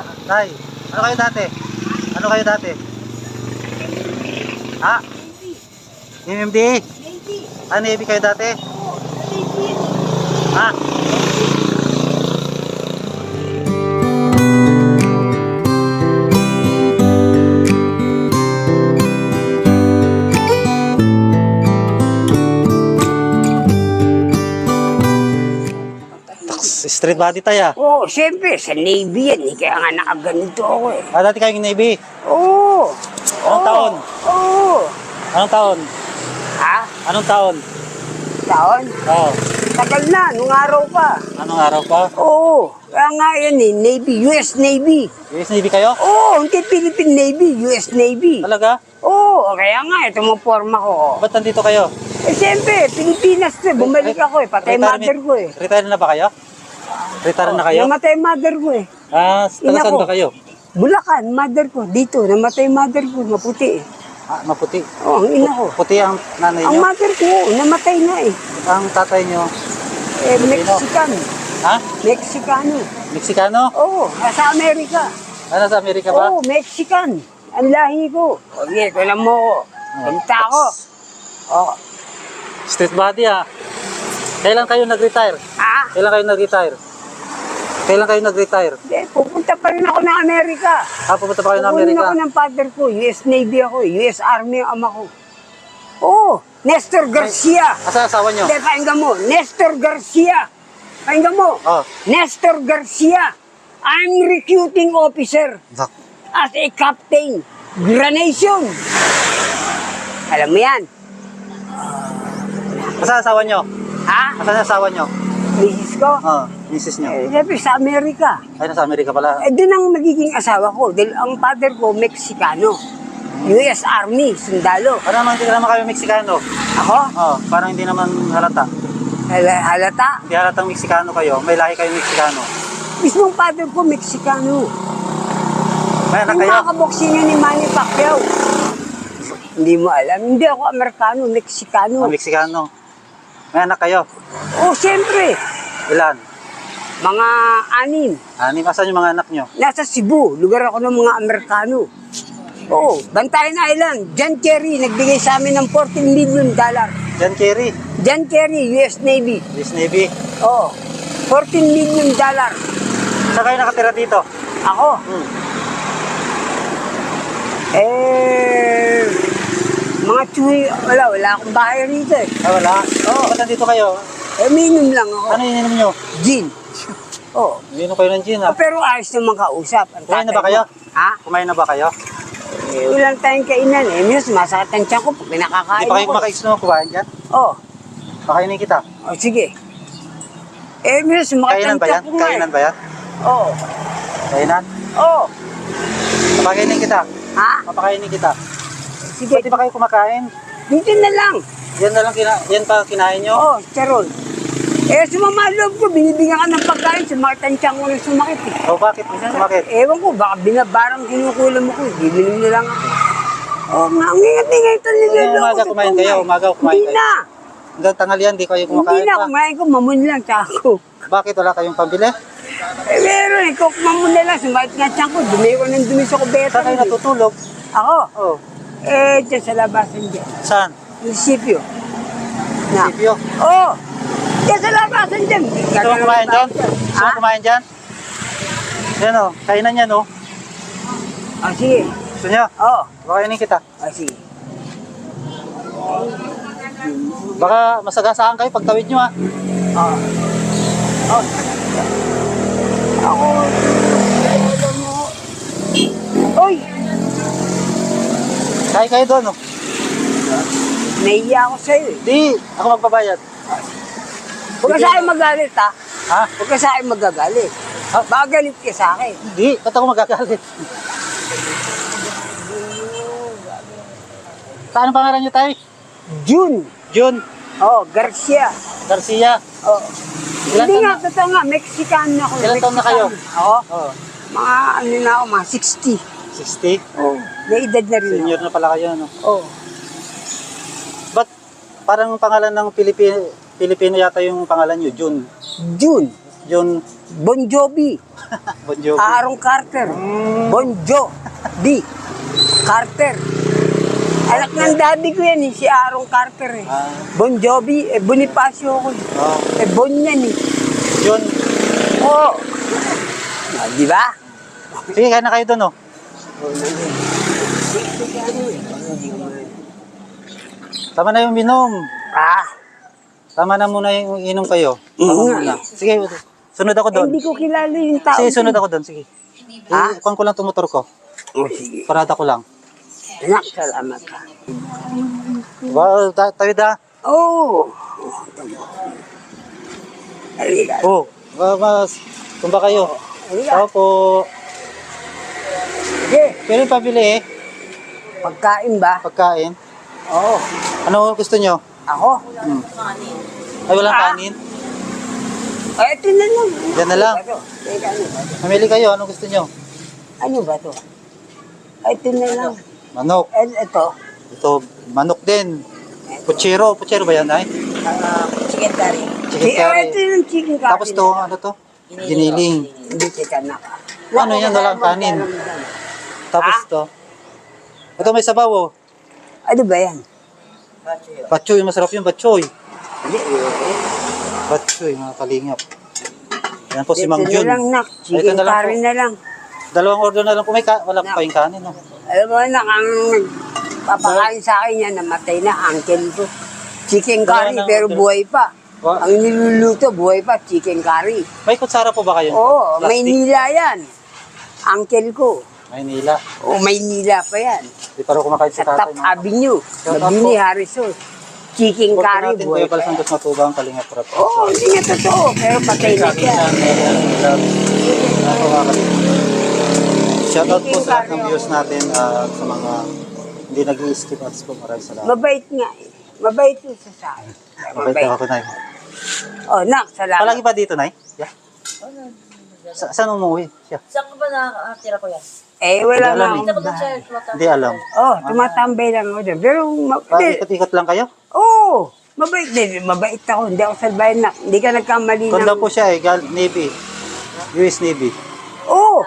Tay, ano kayo dati? Ano kayo dati? Ha? MMDA? Ah, Navy kayo dati? Ha? Street body tayo. Oo, siyempre, sa Navy yan. Kaya nga nakaganito ako eh. Ah, dati kayong Navy? Oo. Anong taon? Oo. Anong taon? Ha? Anong taon? Taon? Oo. Tagal na, nung araw pa. Anong araw pa? Oo. Kaya nga yan eh, Navy, US Navy. US Navy kayo? Oo, hindi Philippine Navy, US Navy. Talaga? Oo, kaya nga, ito mga forma ko. Ba't nandito kayo? Eh, siyempre, Pilipinas to. Bumalik ako eh, patay mother ko eh. Retire na ba kayo? Retire na kayo? Namatay mother ko eh. Ah, taga saan ba kayo? Bulacan, mother ko. Dito, namatay mother ko, maputi eh. Ah, maputi. Oo, ang ina ko. Puti ang nanay Ang nyo? mother ko, namatay na eh. Ang tatay nyo? Eh, Mexican. Ha? Mexicano. Mexicano? Oo, sa Amerika. Ah, nasa Amerika ba? Oo, Mexican. Ang lahi ko. Okay, alam mo ko. Punta ako. Oo. Street body ah. Kailan kayo nag-retire? Ha? Kailan kayo nag-retire? Kailan kayo nag-retire? Hindi, pupunta pa rin ako ng Amerika. Ah, pupunta pa kayo ng Pupunin Amerika? ako ng father ko. US Navy ako. US Army ang ama ko. Oo, Nestor Garcia. Asa asawa nyo? Hindi, pakinggan mo. Nestor Garcia. Pakinggan mo. Oh. Nestor Garcia. I'm recruiting officer as a captain. Granation. Alam mo yan? Asa asawa nyo? Ha? Asa asawa nyo? Misis ko? Oh, misis nyo. Eh, siyempre sa Amerika. Ay, nasa Amerika pala. Eh, din ang magiging asawa ko. Dahil ang father ko, Mexicano. US Army, sundalo. Ano naman, hindi naman kayo Mexicano? Ako? Oh, parang hindi naman halata. Halata? Hindi halatang Mexicano kayo. May lahi kayo Mexicano. Mismong father ko, Mexicano. May anak Yung kayo? mga kaboksingan ni Manny Pacquiao. Hindi mo alam. Hindi ako Amerikano, Mexicano. Oh, Mexicano. May anak kayo? Oh, siyempre. Ilan? Mga 6. Anim. Asan yung mga anak nyo? Nasa Cebu, lugar ako ng mga Amerikano. Oo, Bantayan Island. John Kerry, nagbigay sa amin ng $14 million. John Kerry. John Kerry, US Navy. US Navy. Oo, $14 million. Saan kayo nakatira dito? Ako, mga chuy, wala akong bahay rito eh. Ah, wala. Oo. Ba't nandito kayo? Minum lang ako. Ano ininom nyo? Gin. Oo. Ininom kayo ng gin ah. Pero ayos naman kausap. Ang Kumain na tatay ba kayo? mo. Ha? Kumain na ba kayo? Walang tayong kainan eh. Minus, masakit ang tiyan ko pag Hindi pinakakain pa kayo ako. kumakain mo kumain dyan? Oo. Pakainin kita. Oh, sige. Minus, sumakit Kainan ang ba yan? tiyan ko nga eh. Kainan ba yan? Oo. Kainan? Oo. Papakainin kita. Ha? Papakainin kita. Sige. Ba't di ba kayo kumakain? Dito na lang. Yan na lang yan pa kinain nyo? Oo, charol. Sumama loob ko, binibigyan ka ng pagkain, sumakit ang tiyan ko ng sumakit eh. Oh, bakit? Bakit? Ewan ko, baka binabarang kinukulam ako, bibilim na lang ako. Oo nga, ang ingat-ingat ito niloloko. Umaga kumain kayo, umaga kumain Hindi kayo. na. Hanggang tanghalian, di kayo Hindi kumakain na, pa. kumain ko, mamun lang, tsaka ako. Bakit wala kayong pambili? Meron eh, kung mamun na lang, sumakit nga tiyan ko, dumi ko ng dumi sa kubeta. Saan kayo natutulog? Ako? Oh, Dyan sa labasan dyan. saan? Munisipyo. Na. Sipyo. Oo. Dyan sa labasan dyan. Gusto mo kumain dyan? Gusto mo Ha? kumain dyan? Yan o, kainan yan o. Sige. Gusto nyo? Oo. Pakainin kita. Sige. Baka masagasaan kayo pagtawid nyo ha. Oo. Oh. Ako. Alam mo. Oy! Kain kayo doon o. Nahiya ako sa'yo eh. Di, ako magbabayad. Huwag ka sa akin magalit ha. Ha? Huwag ka sa akin magagalit. Baka galit ka sa akin. Di, ba't ako magagalit? Saan ang pangalan nyo tayo? June. Jun Garcia. Garcia. Oh. Ilan Hindi taon nga, totoo nga, Mexican ako. Ilan taon na kayo? Ako? Oh, Mga ano na ako, mga 60. 60. Oh. May edad na rin ako. Senior na pala kayo, no? Oh. Ba't parang pangalan ng Pilipino yata yung pangalan nyo, Jun? June. Jun. Bon Jovi. Bon Jovi. Aaron Carter. Bonjo. B. Carter. Anak ng daddy ko yan si Aaron Carter Bon Jovi, Bonifacio ko. Bon yan Yun. Oo. Di ba? Sige, kaya na kayo doon, oh. Tama na yung minom. Tama na muna yung inom kayo. Tama muna. Sige, sunod ako doon. Hindi ko kilala yung tao. Sige, sunod ako doon. Sige. Kuhan ko lang itong motor ko. Sige. Parada ko lang. Anak, salamat ka. Wow, tawid ha. Oo. Halika. Oh, mas. Tumba kayo. Halika. Tao po. Sige. Pero pabili Pagkain ba? pagkain. Oo. Ano gusto nyo? Ako? Ay, walang kanin? Ay, ito na lang. Yan na lang. Teka, ano ba to? Mamili kayo, ano gusto nyo? Ano ba to? Ay, ito na lang. Manok. Ito. Ito, manok din. Puchero. Puchero ba yan, ay? Chicken curry. Chicken curry. Ito yung chicken curry. Tapos to, ano to? Giniling. Hindi kita na. Ano yan, walang kanin. Tapos to. Ito may sabaw, oh. Ano ba yan? Batchoy, masarap yung batchoy. Hindi. Batchoy, mga kalingap. Yan po si Mang Ito Jun. na lang, nak. Ito Chicken na lang curry po. na lang. Dalawang order na lang po. Wala pa kayong kanin, no? Alam mo, nak, ang papakain sa akin yan, namatay na, uncle ko. Chicken curry, Wala na, pero order. buhay pa. Wa- Ang niluluto, buhay pa, chicken curry. May kutsara po ba kayo? Oo, Plastic? Maynila yan. Uncle ko. Maynila. Oo, Maynila pa yan. Di pa rin kumakain Sa sa Top tatay. Avenue, Shout out Mabini po. Harrison. Chicken Huwag po curry, natin buhay kayo pa pala yan. santos matubang kalingap rap. Oo, hindi nga totoo, pero patay na siya. Shoutout po sa lahat ng viewers natin at sa mga hindi nag-i-skip ads po. Maraming salamat. Mabait nga eh. Mabait yung sa akin. Mabait na ako, Nay. Oh, nak, salamat. Palagi ba dito, Nay? Yeah. Saan umuwi siya? Saan ka ba nakatira ko yan? Eh, wala Hindi alam nga eh. Dito akong ko dun siya bahay. tumatawag. Hindi alam. Oh, tumatambay lang ako dyan. Pero, Ikot-ikot lang kayo? Oo, mabait din. Mabait ako. Hindi ako salbayan na. Hindi ka nagkamali Kondo ng... po siya Navy. US Navy. Oo,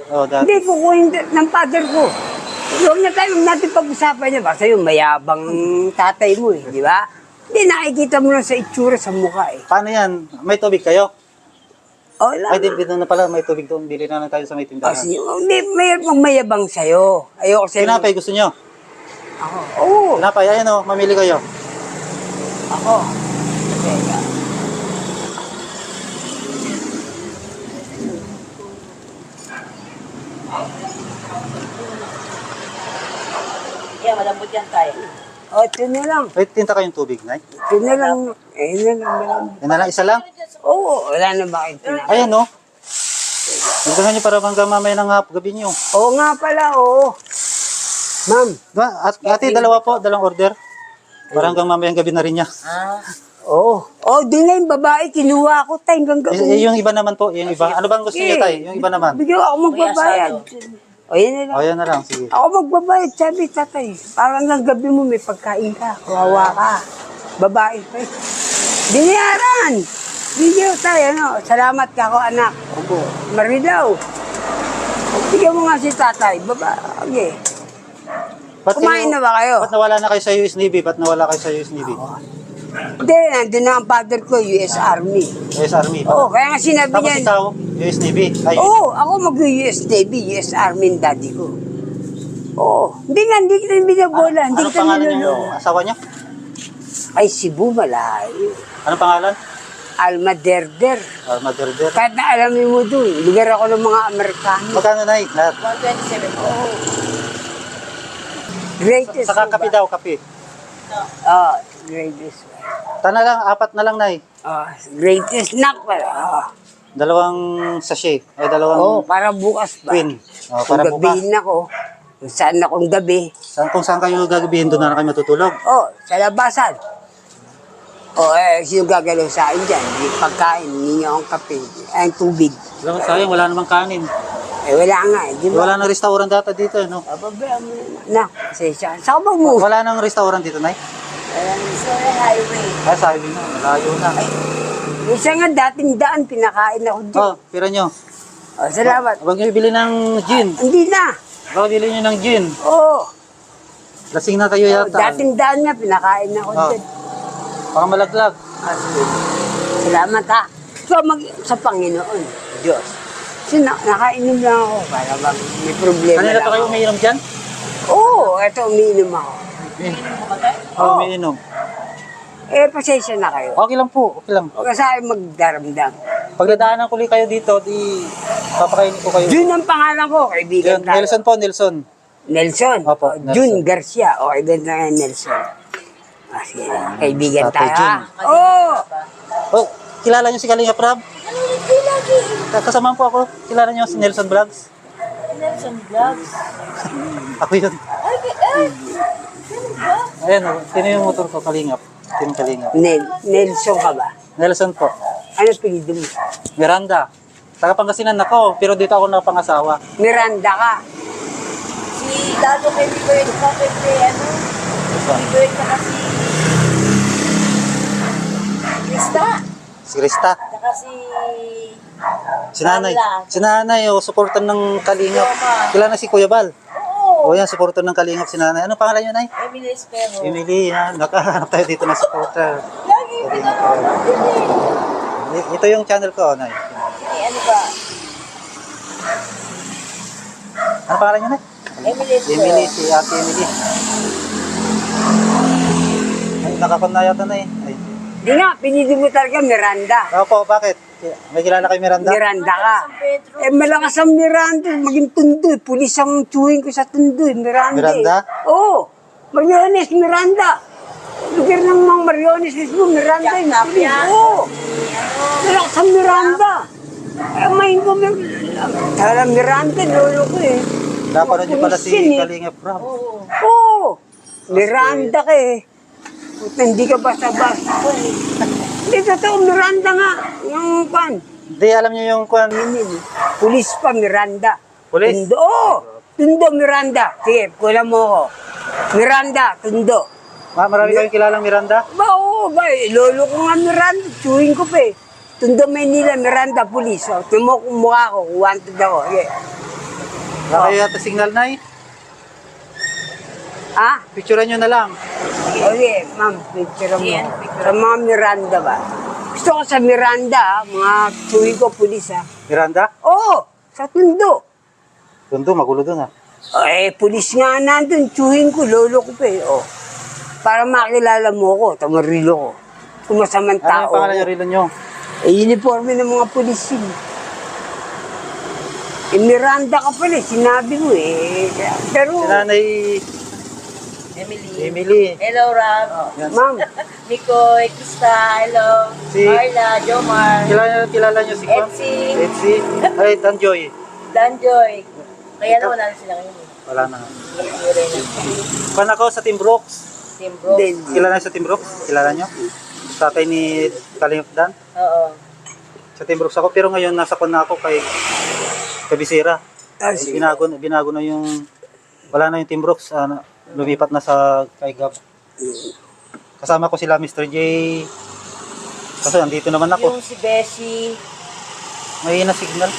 Oh, dati. hindi kukuhin ng father ko. Huwag na tayo natin pag-usapan niya. Basta yung mayabang tatay mo eh, di ba? Hindi nakikita mo lang sa itsura sa mukha eh. Paano yan? May tubig kayo? Oh, lang. Ay, di na pala. May tubig doon. Bili na lang tayo sa may tindahan. Kasi, hindi, mayabang sa'yo. Ayoko sa'yo. Tinapay, gusto nyo? Ako. Oo, Tinapay, ayan o. Mamili kayo. ako. Teka. Yeah, malambot yan tayo. Oh, ito na lang. Ay, tinta kayong tubig, Nay. Ito na lang. Eh, yun na lang. Yan na lang, isa lang. Oo, wala na ba kayo tinapay? Ayan o. Nagdahan nyo para hanggang mamaya ng gabi nyo. Oo nga pala, oo. Ma'am, Diba? Ate, dalawa po. Dalawang order. Para hanggang mamaya gabi na rin niya. oo. Oh, di na yung babae, kinuha ko tayo hanggang gabi. Yung iba naman po. Yung iba. Ano bang gusto niyo, Tay? Yung iba naman. Bigyan ako magbabayad. O, yan na lang. O, yan na lang. Sige. Ako magbabayad, sabi tatay. Parang hanggang gabi mo may pagkain ka, kawawa ka. Babae pa eh. Binayaran! Bigyan tayo, ano? Salamat ka ako, anak. Opo. Marilaw. Bigyan mo nga si tatay, babae. Ba't Kumain na ba kayo? Ba't nawala na kayo sa US Navy? Ba't nawala kayo sa US Navy? Hindi, nandun na ang father ko, US Army. US Army. Oo, kaya nga sinabi Tapos niya, ikaw, US Navy. Ay, oo, ako mag-US Navy, US Army ang daddy ko. Oo, hindi kita binabola, hindi anong kita pangalan yung niloloko. asawa niya? Ay, Cebu, malayo. Anong pangalan? Alma Derder. Maderder. Kahit na alam mo doon, lugar ako ng mga Amerikano. Magkano na lahat? 127. Greatest. Saka kape daw, kape. Greatest. Tana lang, apat na lang, Nay. Greatest knock pala. Dalawang sachet. Ay, dalawang Para bukas ba? queen. Oh, Kung para bukas. gabihin ako, kung saan akong gabi, Kung saan kayo gagabihin, doon na kayo matutulog. sa labasan. Sino gagalaw sa akin dyan? Yung pagkain, hindi niyo akong kape, ang tubig. Sayang, wala namang kanin. Wala nga, di ba? Wala nang restaurant data dito, no? Pabayaan mo na. Pasensya. Saan ba mo? Wala nang restaurant dito, Nay. Sorry, highway. Ay, sabi na, malayo na. Isa nga dating daan, pinakain ako dyan. Oh, pira nyo. Oh, salamat. Huwag niyo ibili ng gin. Hindi na. Huwag bili niyo ng gin. Oo. Lasing na kayo yata. Dating daan nga, pinakain ako Oh. dyan. Baka malaglag. Salamat ha. So, sa Panginoon, Diyos. Kasi nakainom lang ako para bang may problema Kanina lang pa kayo ako. umiinom dyan? Oo, eto umiinom ako. Oo, umiinom. Eh, pasensya na kayo. Okay lang po, okay lang. Huwag ka sa akin magdaramdam. Pagdadaanan ko ulit kayo dito, di papakainin ko kayo. Jun ang pangalan ko, kaibigan tayo. Nelson po, Nelson. Nelson. Opo, Oh, Nelson. Jun Garcia. O, kaibigan tayo Nelson. Ah, sige. Kaibigan Tatay tayo, Jun. ha? Oo! Oh, kilala niyo si Kalinga Prab? Kasama po ako. Kilala niyo si Nelson Vlogs? Nelson Vlogs. Ako yun. Ayan o, sino yung motor ko? Kalingap. Sino Kalingap? Nelson ka ba? Nelson po. Ano pilido mo? Miranda. Taga Pangasinan ako, pero dito ako nakapangasawa. Miranda ka. Si Dado kay Bibert ka kay ano? Bibert ka kasi. Krista. Si Krista. Saka si... Si Nanay. Carla. Si Nanay, o, supportan ng Kalingap. Yoma. Kilala si Kuya Bal. Oo. O yan, supportan ng Kalingap si Nanay. Ano pangalan niyo, Nay? Emily Espero. Emily, ha? Nakahanap tayo dito ng supporter. Lagi pinanonood din eh. Ito yung channel ko, Nay. Si ano ba? Ano pangalan niyo, Nay? Emily Espero. Emily, si Ate Emily. Ay, nakakon na yata, Nay. Ay. Di nga, pilido mo talaga Miranda. Opo, bakit? May kilala kay Miranda? Miranda ka. San Pedro. Eh, malakas ang Miranda. Maging tundo. Pulis ang chewing ko sa tundo. Miranda. Miranda? Oo. Mariones, Miranda. Lugar ng mga Mariones mismo, Miranda. Yung pulis. Oo. Malakas ang Miranda. Eh, main ko, tala Miranda, lolo ko eh. Napanood niyo pala si Pulis yun eh. Kalinga Prab. Oo. Oo. Miranda ka eh. Puta, hindi ka basta-basta ko eh. Hindi, totoo, Miranda nga. Yung pan. Hindi, alam niyo yung kwan. Pulis pa, Miranda. Pulis? Tundo. Oo. Tundo, Miranda. Sige, kulang mo ako. Miranda, Tundo. Marami kayong kilalang Miranda? Ba, oo, ba, eh, lolo ko nga Miranda. Chewing ko pa eh. Tundo, Maynila, Miranda, pulis. O, tumo kong mukha ko, wanted ako. Okay. Baka kayo yata signal, Nay? Ha? Picturean niyo na lang. Okay, ma'am, picture mo. Yan, picture. Sa mga Miranda ba? Gusto ko sa Miranda, mga chewing ko, pulis ha. Miranda? Oo, sa Tundo. Tundo, magulo dun ah. Eh, pulis nga nandun, chewing ko, lolo ko pa eh. Oh. Para makilala mo ko, tamarilo ko. Kumasamang Ano tao. yung pangalan niyo rilo niyo? Eh, uniforme ng mga pulis yun. Eh, Miranda ka pala, sinabi mo eh. Pero, Si Nanay Emily. Emily. Hello, Ram. Yan. ma'am, Mikoy, Krista, hello. Si- Carla, Jomar, Kilala niyo si Kwan? Etsy. Etsy. Ay, Danjoy. Danjoy. Kaya na wala na sila ngayon. Wala na. Yuri na. Kwan ako sa Team Brooks. Team Bro. din. Kilala niyo sa Team Brooks? Kilala niyo? Tatay ni Kalingap Dan. Oo. Sa Team Brooks ako, pero ngayon nasa kwan na ako kay Kabisera. Ah, sige. Binago na yung, wala na yung Team Brooks, lumipat na sa kay Gab. Kasama ko sila Mr. J. Kasi nandito naman ako. Yung si Beshi. May na signal.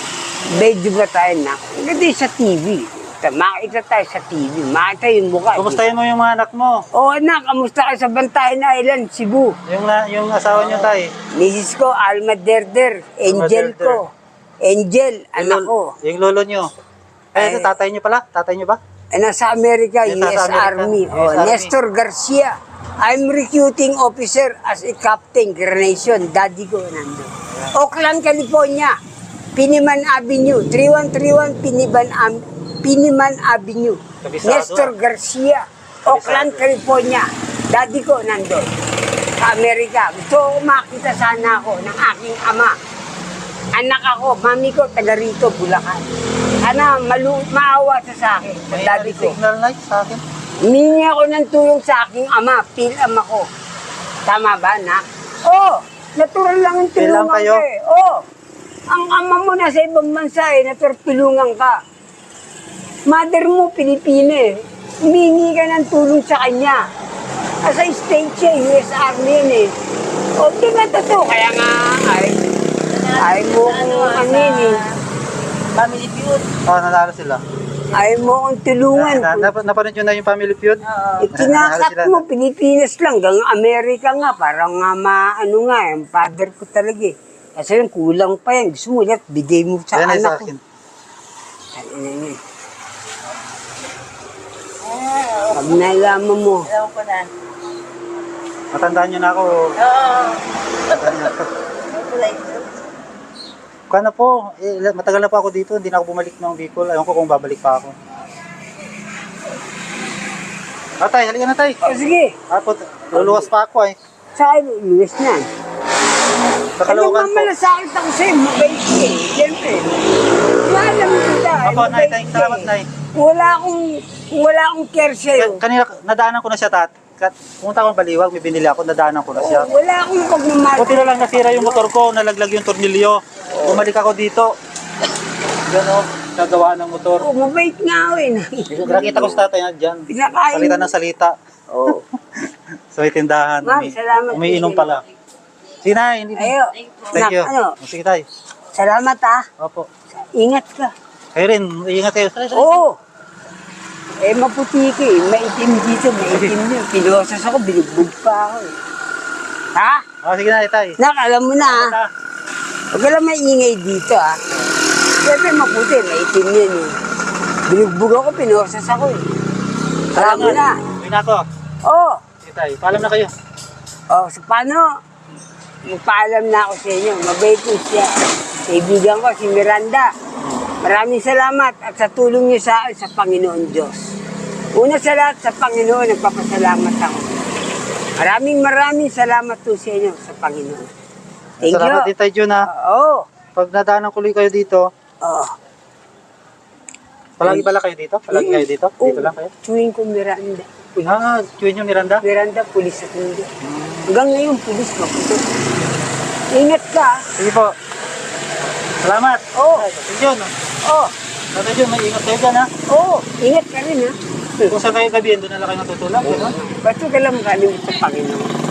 Medyo ba tayo na? Hindi sa TV. Makita tayo sa TV. Makita yung mukha. Kumustahin mo yung mga anak mo? Oo, anak, kamusta ka sa Bantayan Island, Cebu? Yung asawa niyo tay. Mrs. ko, Alma Derder. Angel Derder. ko. Angel, anak ko. Yung lolo niyo. Ay. Ito, tatay niyo pala? Tatay niyo ba? Nasa Amerika, Nasa US Amerika. Army. US Oh, Army. Nestor Garcia. I'm recruiting officer as a captain, Carnation. Daddy ko nandun. Oakland, California. Piniman Avenue. 3131 Piniman Avenue. Kabisado, Nestor Garcia. Oakland, California. Daddy ko nandun. Sa Amerika. Gusto ko makita sana ako ng aking ama. Anak ako, mami ko, taga rito, Bulacan. Sana maawa siya sa akin, sa May daddy ko. signal light sa akin. Humingi ako ng tulong sa aking ama, PhilAm ako. Tama ba, anak? Oo, natural lang ang PhilAm tulungan kayo? ka eh. Oo, ang ama mo nasa ibang bansa eh, natural tulungan ka. Mother mo, Pilipina eh. Humingi ka ng tulong sa kanya. Asa state siya, US Army yan eh. O, di ba totoo? Kaya nga, ay mo kung kanin eh. Family Feud. Nanalo sila. Ayaw mo akong tulungan. Napanood nyo na yung Family Feud? Oo. Itinakat mo, Pilipinas lang, hanggang Amerika nga, parang nga ano nga, yung father ko talaga eh. Kasi yung kulang pa yan, gusto mo lahat, bigay mo sa Yan ay sa anak ko. akin. Pag nalaman mo, Alam ko na. Matandaan nyo na ako. Oo. Matandaan nyo ako. Ano pala ito? Kuha na po. Matagal na po ako dito. Hindi na ako bumalik ng Bicol. Ayaw ko kung babalik pa ako. Tay, halika na tay. o sige, Luluwas pa ako eh. sa akin, luwes na. Sa Ano Caloocan po. mamalasakit ako sa'yo, mabait ka eh, siyempre. Alam mo kita, Opo, Nay. mabait ka Salamat, eh. Nay. Wala akong care sa'yo. Kanina, nadaanan ko na siya, pumunta akong Baliwag, may binili ako, nadaanan ko na siya. Wala akong pagmamahal. Buti na lang nasira yung motor ko, nalaglag yung tornilyo. Bumalik ako dito. Yan o, gagawaan ng motor. Oh, mabait nga ako eh. Nakita ko sa tatay na dyan. Pinakain Salita mo. ng salita. Oo. So, may tindahan. Ma'am, salamat. Umiinom pala. Sige na, hindi na. Ayo. Thank you. Ano, Sige tayo. salamat ah. Opo. Ingat ka. Kayo rin, ingat kayo. Oo. Eh, maputi ka eh. Maitim dito, maitim yun. Pinosas ako, binugbog pa ako eh. Ha? Sige na, tay. Nak, alam mo na ah. Ta. Huwag ka lang maingay dito ah. Siyempre maputi, maitim yan eh. Binugbog ako, pinosas ako eh. Alam mo na. Uwi na ako. Oo. Sige tayo. Paalam na kayo. Oh, so paano? Magpaalam na ako sa inyo. Mabait po siya. Kaibigan ko, si Miranda. Maraming salamat at sa tulong niyo sa akin sa Panginoon Diyos. Una sa lahat, sa Panginoon, nagpapasalamat ako. Maraming salamat po sa inyo sa Panginoon. Thank Salamat din you. tayo, Jun, ha. Oo. Pag nadaanan ko kayo dito, Oo. palagi pala kayo dito? Palagi kayo dito? Dito lang kayo? Chewing ko Miranda. Chewin nyo, Miranda? Miranda, pulis at hindi. Hanggang ngayon, pulis maputo. Ingat ka. Sige po. Salamat. Oo. Tatay Jun. Oo. Tatay Jun, may ingat kayo dyan, ha. Oo. Ingat ka rin ha. Kung saan kayo gabihin, doon na lang kayo natutulog. Gano'n? Ba't ka lang kalimut sa Panginoon?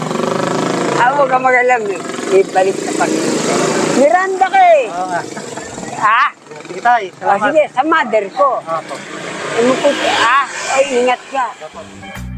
Huwag ka mag-alam eh. May balik sa Panginoon. Miranda ka eh. Oo nga. Ha? Sige tayo. Salamat. Sige, sa mother ko. Opo. Ay, ingat ka. Opo.